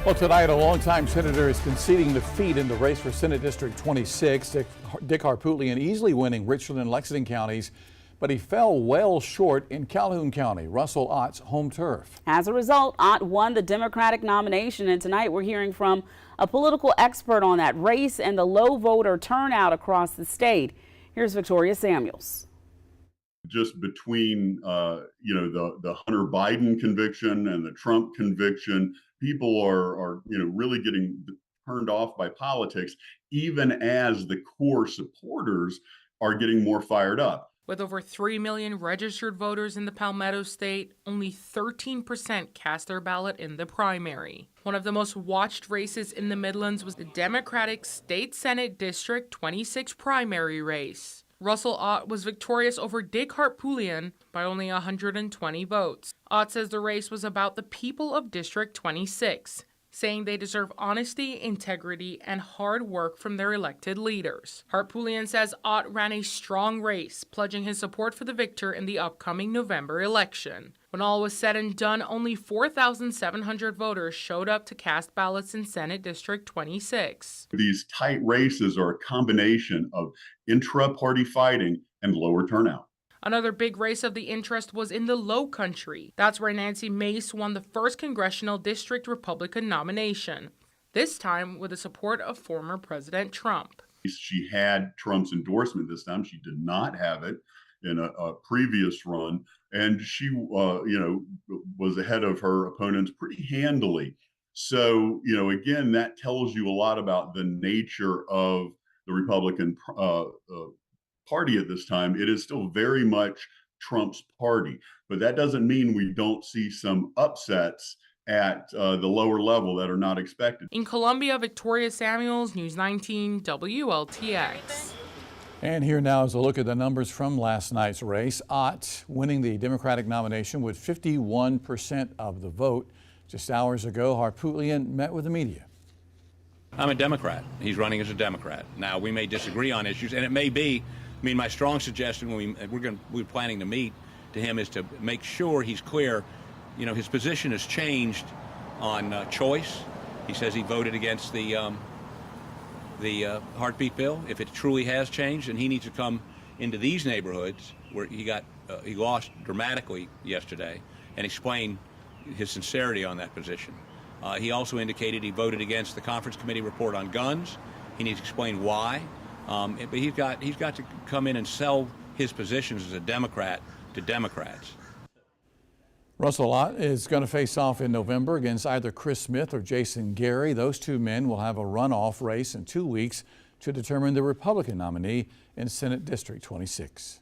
Well, tonight, a longtime senator is conceding defeat in the race for Senate District 26. Dick Harpootlian easily winning Richland and Lexington counties, but he fell well short in Calhoun County, Russell Ott's home turf. As a result, Ott won the Democratic nomination, and tonight we're hearing from a political expert on that race and the low voter turnout across the state. Here's Victoria Samuels. Just between, the Hunter Biden conviction and the Trump conviction, people are really getting turned off by politics, even as the core supporters are getting more fired up. With over 3 million registered voters in the Palmetto State, only 13% cast their ballot in the primary. One of the most watched races in the Midlands was the Democratic State Senate District 26 primary race. Russell Ott was victorious over Dick Harpootlian by only 120 votes. Ott says the race was about the people of District 26, saying they deserve honesty, integrity, and hard work from their elected leaders. Harpootlian says Ott ran a strong race, pledging his support for the victor in the upcoming November election. When all was said and done, only 4,700 voters showed up to cast ballots in Senate District 26. These tight races are a combination of intra-party fighting and lower turnout. Another big race of the interest was in the Low Country. That's where Nancy Mace won the first congressional district Republican nomination, this time with the support of former President Trump. She had Trump's endorsement this time. She did not have it in a previous run, and she, was ahead of her opponents pretty handily. So, again, that tells you a lot about the nature of the Republican party at this time. It is still very much Trump's party, but that doesn't mean we don't see some upsets at the lower level that are not expected. In Columbia, Victoria Samuels, News 19 WLTX. And here now is a look at the numbers from last night's race. Ott winning the Democratic nomination with 51% of the vote. Just hours ago, Harpootlian met with the media. I'm a Democrat. He's running as a Democrat. Now, we may disagree on issues, and it may be, my strong suggestion when we're planning to meet to him is to make sure he's clear. His position has changed on choice. He says he voted against the heartbeat bill. If it truly has changed, then he needs to come into these neighborhoods where he lost dramatically yesterday and explain his sincerity on that position. He also indicated he voted against the conference committee report on guns. He needs to explain why. But he's got to come in and sell his positions as a Democrat to Democrats. Russell Ott is going to face off in November against either Chris Smith or Jason Gary. Those two men will have a runoff race in 2 weeks to determine the Republican nominee in Senate District 26.